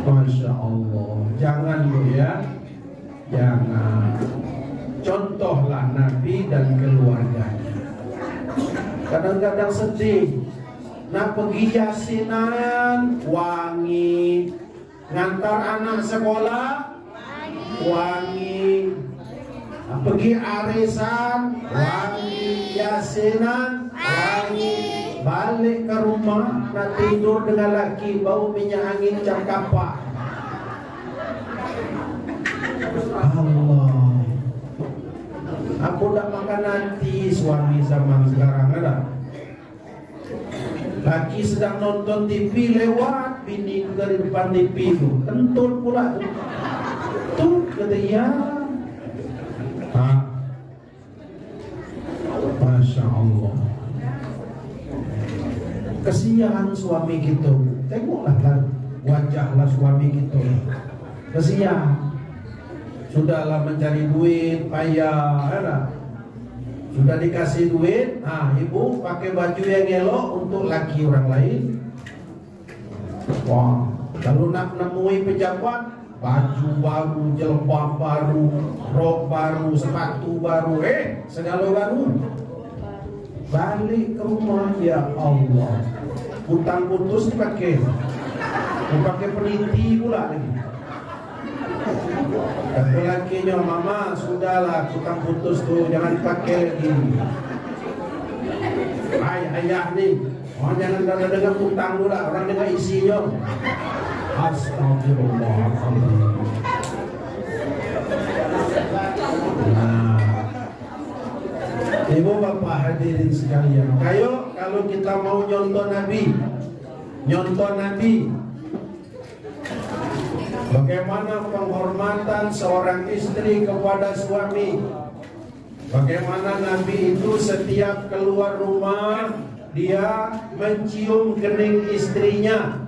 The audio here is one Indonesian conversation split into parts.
Masya Allah. Jangan Bu ya, jangan. Contohlah Nabi dan keluarganya. Kadang-kadang sedih. Nah pergi yasinan wangi, ngantar anak sekolah wangi, pergi arisan wangi, yasinan wangi, balik ke rumah nak tidur dengan laki bau minyak angin cap kapak. Allah, aku tak makan nanti suami zaman sekarang ada. Laki sedang nonton TV lewat, bini dari depan TV itu kentut pula tuh kata ya. Masya Allah. Kesian suami gitu. Tengoklah kan wajahlah suami gitu. Kesian. Sudahlah mencari duit payah, ya. Sudah dikasih duit, ibu pakai baju yang elok untuk laki orang lain. Wah, kalau nak nemui pejabat, baju baru, jilbab baru, rok baru, sepatu baru, segala baru. Balik ke rumah, ya Allah, hutang putus dipakai peniti pula lagi. Kata lakinya, mama sudahlah hutang putus tuh jangan dipakai lagi. Ayah nih, jangan dengar hutang dulu lah, orang dengar isinya. Astagfirullahaladzim. Nah, ibu bapak hadirin sekalian, kalau kita mau nyontoh Nabi, bagaimana penghormatan seorang istri kepada suami. Bagaimana Nabi itu setiap keluar rumah dia mencium kening istrinya.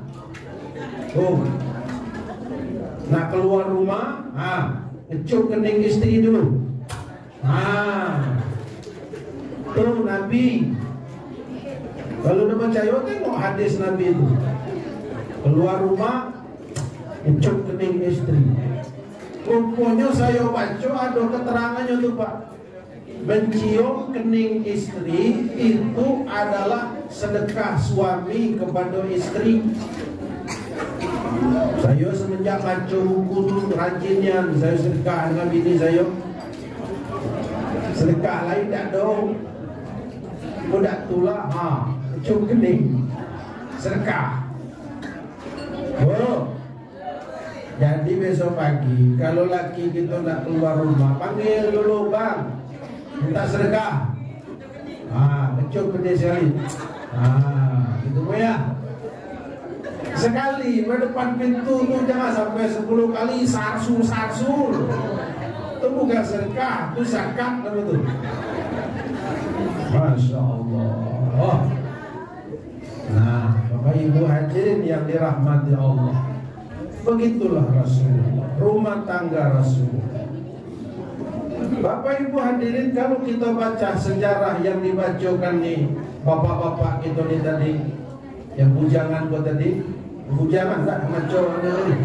Nah keluar rumah, cium kening istri dulu. Tuh Nabi. Kalau udah percaya tengok hadis Nabi itu. Keluar rumah cium kening istri. Rupanya saya baca ada keterangannya tuh Pak. Mencium kening istri itu adalah sedekah suami kepada istri. Saya semenjak baca buku tuh rajinnya saya sedekah dengan bini saya. Sedekah lain tak ada. Budak tulah cium kening sedekah. Jadi besok pagi kalau laki kita nak keluar rumah, panggil dulu bang, minta sedekah. Kecuk pedih sekali. Gitu ya. Sekali berdepan pintu tu jangan sampai 10 kali sarsul. Itu bukan sedekah, itu zakat kan itu. Masya Allah. Nah, Bapak Ibu hadirin yang dirahmati Allah. Begitulah Rasulullah, rumah tangga Rasulullah. Bapak Ibu hadirin, kalau kita baca sejarah yang dibacakan nih bapak-bapak kita nih tadi, yang bujangan kok tadi, bujangan tak maco tadi.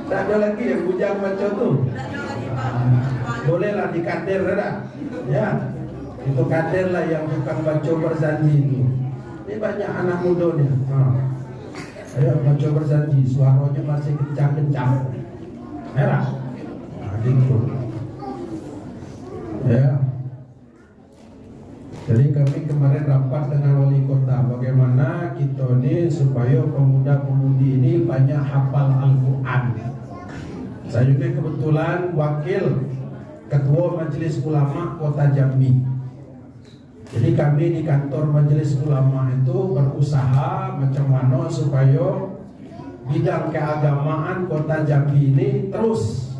Tak ada lagi yang bujang maco tuh. Bolehlah dikader dah. Ya. Itu kader lah yang tukang baca berjanji itu. Ini banyak anak muda nih. Ayo baca berjanji, suaranya masih kencang-kencang. Merah. Gitu. Ya. Jadi kami kemarin rapat dengan wali kota bagaimana kita ini supaya pemuda-pemudi ini banyak hafal Al-Quran. Saya juga kebetulan wakil ketua Majelis Ulama Kota Jambi. Jadi kami di kantor Majelis Ulama itu berusaha macam mana supaya bidang keagamaan Kota Jambi ini terus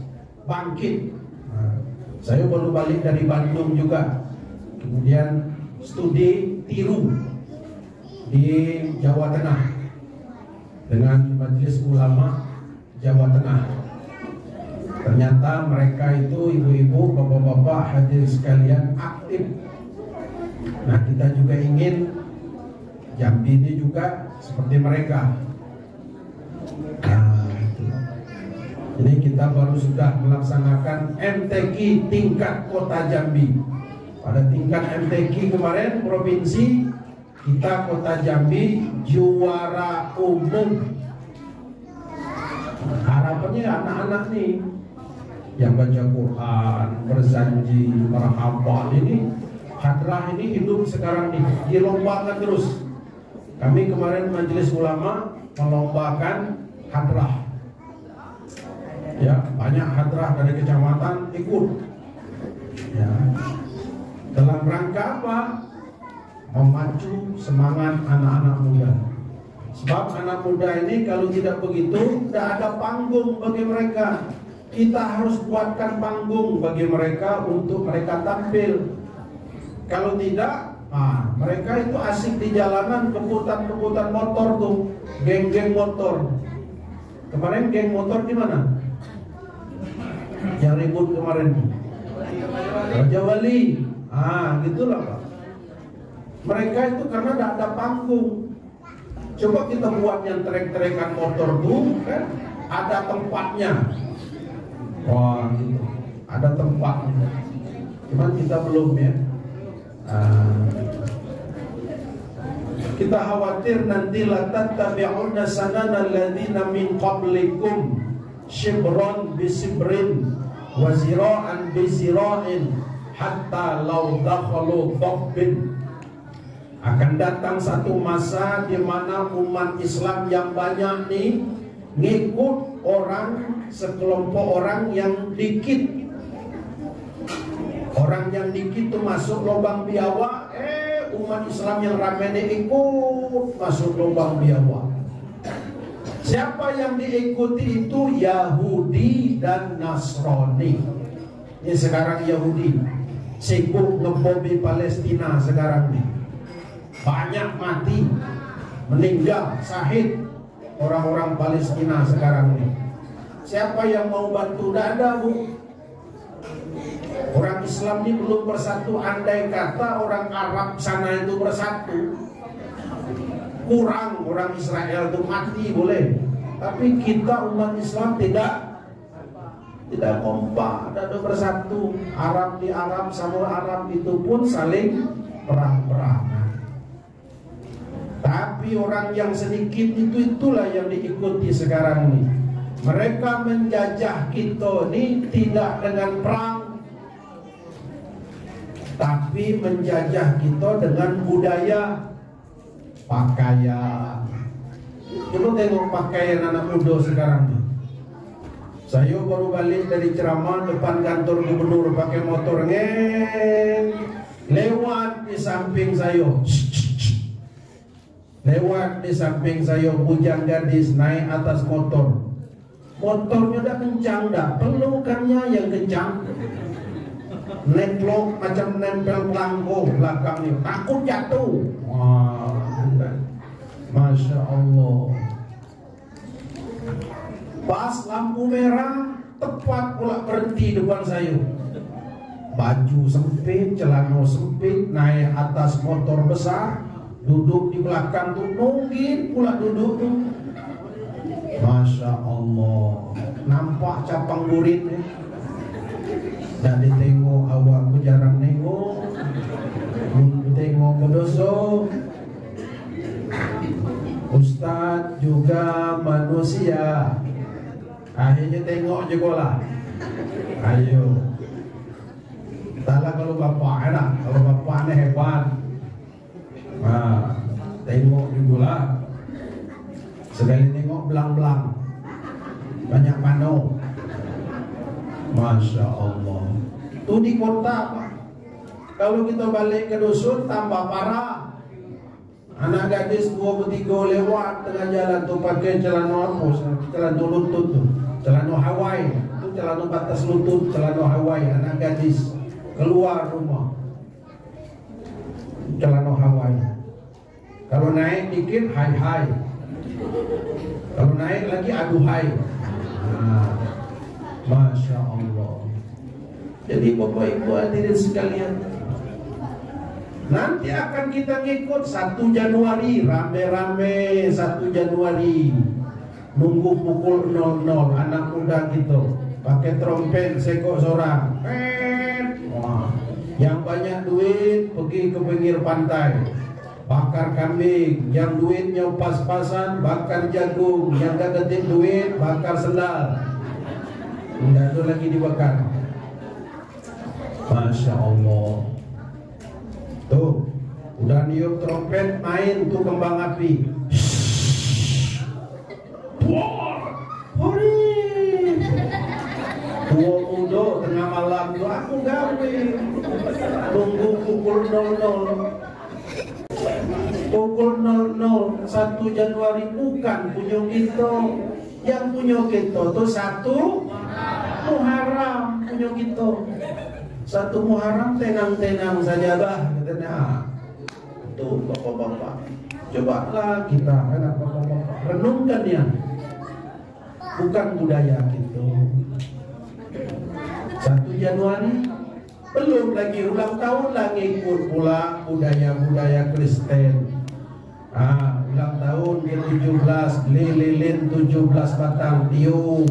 bangkit. Saya baru balik dari Bandung juga, kemudian studi tiru di Jawa Tengah dengan Majelis Ulama Jawa Tengah. Ternyata mereka itu ibu-ibu, bapak-bapak hadirin sekalian aktif. Nah kita juga ingin Jambi ini juga seperti mereka. Nah, ini kita baru sudah melaksanakan MTQ tingkat Kota Jambi. Pada tingkat MTQ kemarin provinsi, kita Kota Jambi juara umum. Harapannya anak-anak nih yang baca Quran, berzanji, merhafal ini, hadrah ini hidup sekarang nih, dilombakan terus. Kami kemarin majelis ulama melombakan hadrah. Ya, banyak hadrah dari kecamatan ikut. Ya. Dalam rangka apa? Memacu semangat anak-anak muda. Sebab anak muda ini kalau tidak begitu, tidak ada panggung bagi mereka. Kita harus buatkan panggung bagi mereka untuk mereka tampil. Kalau tidak, mereka itu asik di jalanan, kebut-kebutan motor tuh, geng-geng motor. Kemarin geng motor di mana? Yang ribut kemarin Raja Wali. Gitulah Pak. Mereka itu karena tidak ada panggung. Coba kita buat yang trek-trekan motor tuh, kan ada tempatnya. Wah, gitu. Ada tempatnya. Cuman kita belum ya. Kita khawatir nanti la tattabi'unna sanana alladziina min qablikum shibran bi shibrin wa zira'an bi zira'in hatta law dakhalu dhabbin. Akan datang satu masa di mana umat Islam yang banyak nih ngikut orang, sekelompok orang yang dikit. Orang yang dikit itu masuk lubang biawak, umat Islam yang ramai ini ikut masuk lubang biawak. Siapa yang diikuti itu? Yahudi dan Nasrani. Ini sekarang Yahudi sibuk ngebombi Palestina sekarang nih. Banyak mati, meninggal, syahid orang-orang Palestina sekarang nih. Siapa yang mau bantu? Tidak ada, Bu. Orang Islam ini belum bersatu. Andai kata orang Arab sana itu bersatu, kurang orang Israel itu mati boleh. Tapi kita umat Islam tidak kompak, tidak bersatu. Arab di Arab sama Arab itu pun saling perang-perangan. Tapi orang yang sedikit itulah yang diikuti sekarang ini. Mereka menjajah kita ini tidak dengan perang, tapi menjajah kita dengan budaya, pakaian. Coba tengok pakaian anak muda sekarang nih. Saya baru balik dari ceramah depan kantor gubernur pakai motor lewat di samping saya. Lewat di samping saya bujang gadis naik atas motor. Motornya udah kencang dah, pelukannya yang kencang. Neplok macam nempel pelangkau belakangnya, takut jatuh. Wah, Masya Allah. Pas lampu merah, tepat pula berhenti depan saya. Baju sempit, celana sempit, naik atas motor besar, duduk di belakang tuh, nunggin pula duduk tuh. Masya Allah, nampak capang burit ya. Dan ditengok awak aku jarang nengok, tengok berdosa. Ustadz juga manusia. Akhirnya tengok juga lah. Ayo. Entahlah kalau bapak enak, kalau bapak ini hebat. Tengok juga lah. Sekali tengok belang-belang, banyak mano. Masya Allah. Itu di kota Pak. Kalau kita balik ke dusun tambah parah. Anak gadis 2-3 lewat tengah jalan tuh pakai celana apa? Celana lutut tuh, celana Hawaii. Itu celana batas lutut, celana Hawaii. Anak gadis keluar rumah, celana Hawaii. Kalau naik dikit hai. Kalau naik lagi aduhai. Masya Allah. Jadi Bapak Ibu hadirin sekalian, Nanti akan kita ngikut 1 Januari, rame-rame 1 Januari. Nunggu pukul 00, anak muda gitu, pakai trompet sekok sorang. Wah, yang banyak duit pergi ke pinggir pantai, bakar kambing. Yang duitnya pas-pasan bakar jagung. Yang gak dapat duit bakar sendal. Enggak ada lagi dibakar. Masya Allah. Tuh, udah niup trompet, main tuh kembang api. Hore. Tua muda tengah malam tuh aku gawe. Tunggu pukul 00. Pukul 00 1 Januari bukan punya kita. Yang punya kita tuh 1 Muharram punya kita. 1 Muharram tenang-tenang saja bah katanya. Tuh bapak-bapak, cobalah kita anak bapak-bapak renungkan ya. Bukan budaya kita. 1 Januari belum lagi ulang tahun lagi ikut pula budaya-budaya Kristen. Ulang tahun ke-17 beli lilin 17 batang tiup.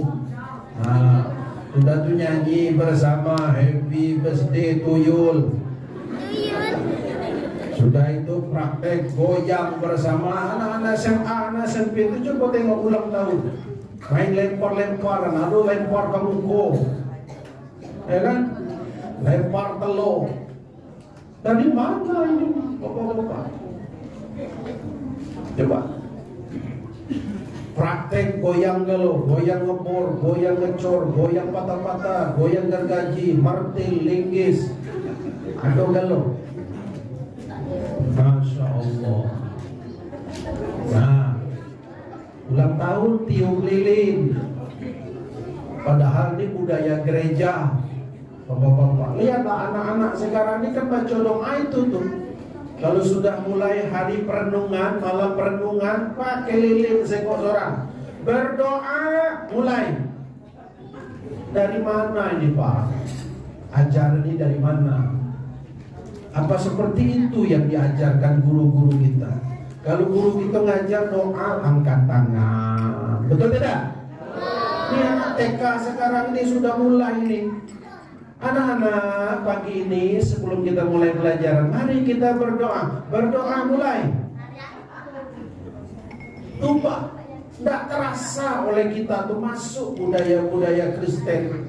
Sudah tuh nyanyi bersama happy birthday tuyul. Sudah itu praktek goyang bersama anak-anak SMA, anak SMP itu. Coba tengok ulang tahun, main lempar-lemparan, aduh lempar ke muka, ya kan, lempar telur. Dari mana ini bapak-bapak? Coba praktek goyang gelo, goyang ngebor, goyang ngecor, goyang patah-patah, goyang gergaji, martil, linggis, aduh gelo. Masya Allah. Nah, ulang tahun tiup lilin. Padahal ini budaya gereja. Bapak-bapak, lihatlah anak-anak sekarang ini kan baca doa itu tuh. Kalau sudah mulai hari perenungan, malam perenungan, pakai lilin sekok sorang, berdoa mulai. Dari mana ini Pak? Ajaran ini dari mana? Apa seperti itu yang diajarkan guru-guru kita? Kalau guru kita ngajar doa, angkat tangan, betul tidak? Ini anak TK sekarang ini sudah mulai nih. Anak-anak pagi ini sebelum kita mulai pelajaran, mari kita berdoa. Berdoa mulai. Tumpah, tidak terasa oleh kita tuh masuk budaya-budaya Kristen,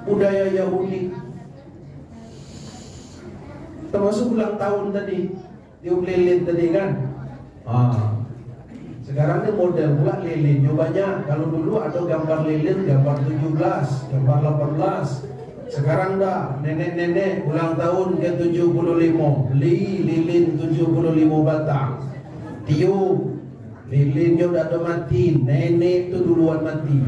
budaya Yahudi. Termasuk ulang tahun tadi, tiup lilin tadi kan. Sekarang ini model pula lilin banyak. Kalau dulu ada gambar lilin, gambar 17, gambar 18. Sekarang dah nenek-nenek ulang tahun ke-75, beli lilin 75 batang, tiup lilinnya udah ada mati, nenek itu duluan mati.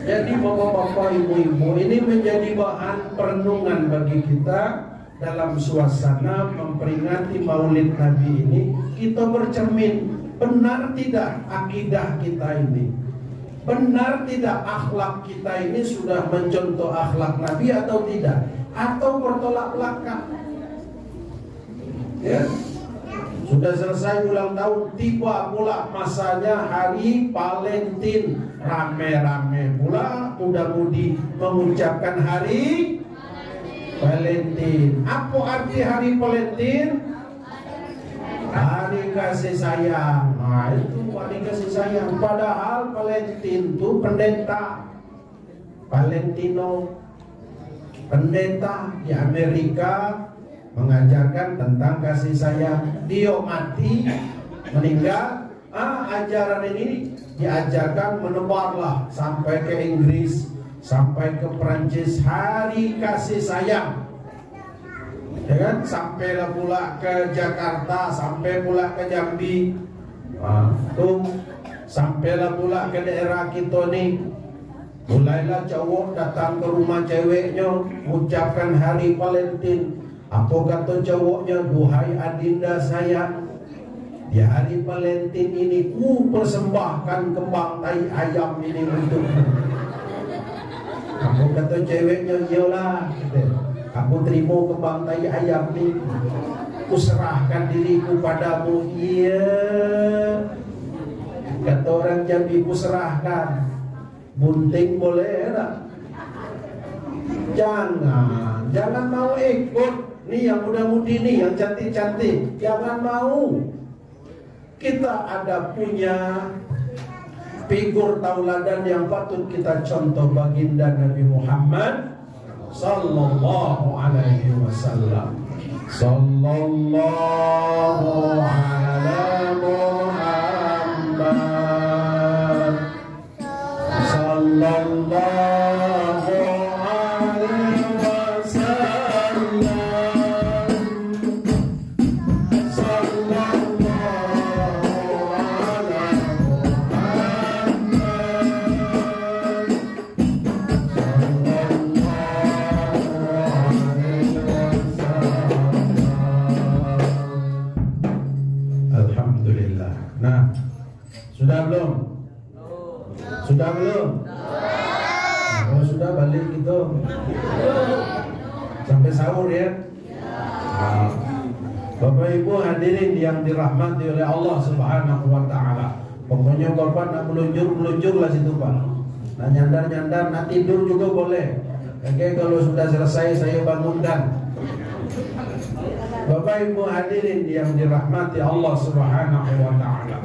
Jadi bapak-bapak, ibu-ibu, ini menjadi bahan perenungan bagi kita dalam suasana memperingati Maulid Nabi ini. Kita bercermin, benar tidak akidah kita ini? Benar tidak akhlak kita ini sudah mencontoh akhlak Nabi atau tidak? Atau bertolak belakang? Ya. Sudah selesai ulang tahun, tiba pula masanya hari Valentine. Rame-rame pula muda-mudi mengucapkan hari Valentine. Apa arti hari Valentine? Hari kasih sayang. Nah, itu hari kasih sayang. Padahal Valentine itu pendeta Valentino, pendeta di Amerika, mengajarkan tentang kasih sayang. Dia mati, meninggal. Ajaran ini diajarkan menebarlah sampai ke Inggris, sampai ke Perancis, hari kasih sayang. Ya kan? Sampailah pula ke Jakarta, sampai pula ke Jambi. Tuh, sampailah pula ke daerah kita nih. Mulailah cowok datang ke rumah ceweknya, ucapkan hari Valentine. Apa kata cowoknya? Duhai adinda sayang, di hari Valentine ini ku persembahkan kembang tai ayam ini untukmu. Apa Aku kata ceweknya, iyalah gitu. Aku terima kembang tai ayam ni, aku serahkan diriku padamu. Iya, kata orang Jambi, ku serahkan. Bunting boleh tak? Jangan mau ikut. Nih yang muda-mudi nih, yang cantik-cantik, jangan mau. Kita ada punya figur tauladan yang patut kita contoh, baginda Nabi Muhammad sallallahu alaihi wasallam. Sallallahu ala Muhammad sallallahu alaihi wasallam. Sallallahu ala Alhamdulillah. Nah, sudah belum? Sudah belum? Kalau sudah balik gitu. Sampai sahur ya. Nah, Bapak Ibu hadirin yang dirahmati oleh Allah Subhanahu wa taala. Pokoknya Bapak nak meluncur lah situ Pak. Nak nyandar, nak tidur juga boleh. Oke, kalau sudah selesai saya bangunkan. Bapak Ibu hadirin yang dirahmati Allah Subhanahu wa taala.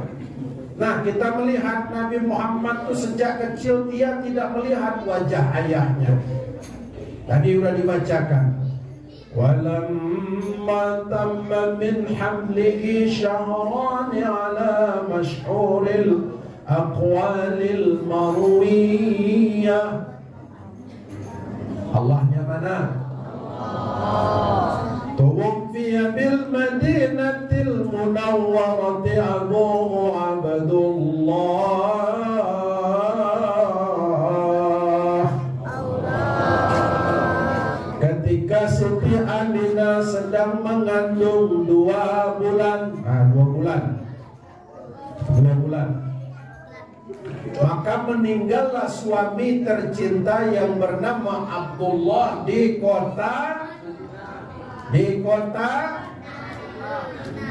Nah, kita melihat Nabi Muhammad itu sejak kecil dia tidak melihat wajah ayahnya. Tadi sudah dibacakan. Walamma tamma min hamlihi syahran ala masyhuril aqwalil marwiyah. Allahnya mana? Tuwfiya bil madinatil munawwarati abuhu Abdullah. Ketika Siti Aminah sedang mengandung 2 bulan, 2 bulan, maka meninggallah suami tercinta yang bernama Abdullah di kota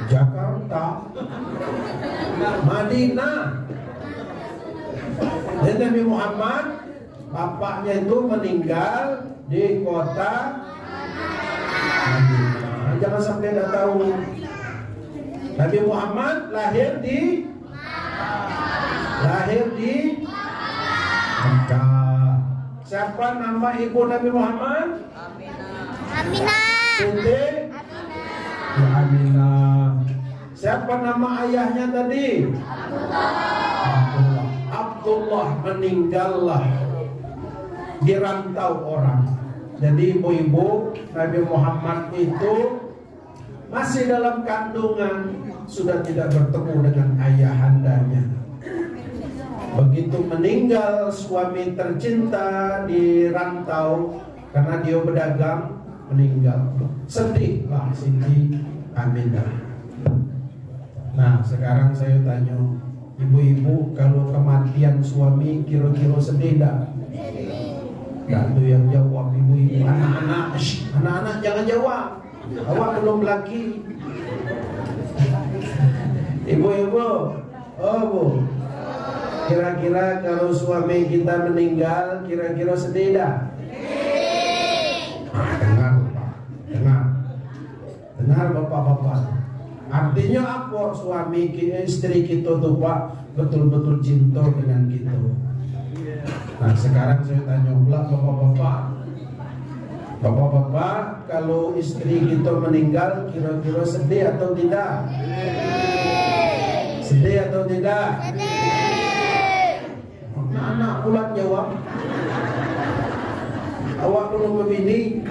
Jakarta, Madinah. Dan Nabi Muhammad bapaknya itu meninggal di kota Madinah. Jangan sampai tidak tahu. Nabi Muhammad lahir di Mekah. Siapa nama ibu Nabi Muhammad? Aminah. Siti Aminah. Siapa nama ayahnya tadi? Abdullah meninggallah di rantau orang. Jadi ibu-ibu Nabi Muhammad itu masih dalam kandungan, sudah tidak bertemu dengan ayahandanya. Begitu meninggal suami tercinta di rantau karena dia berdagang, meninggal. Sedihlah Siti Aminah. Nah, sekarang saya tanya, ibu-ibu kalau kematian suami kira-kira sedih tak? Tak ada yang jawab ibu-ibu. Anak-anak jangan jawab. Awak belum laki. Ibu-ibu, oh bu, kira-kira kalau suami kita meninggal, kira-kira sedih tak? Dengar bapak-bapak. Artinya apa? Suami istri kita tuh Pak betul-betul cinta dengan kita. Nah, sekarang saya tanya pula bapak-bapak. Bapak-bapak, kalau istri kita meninggal kira-kira sedih atau tidak? Sedih atau tidak? Anak-anak pula jawab. Awak belum membini.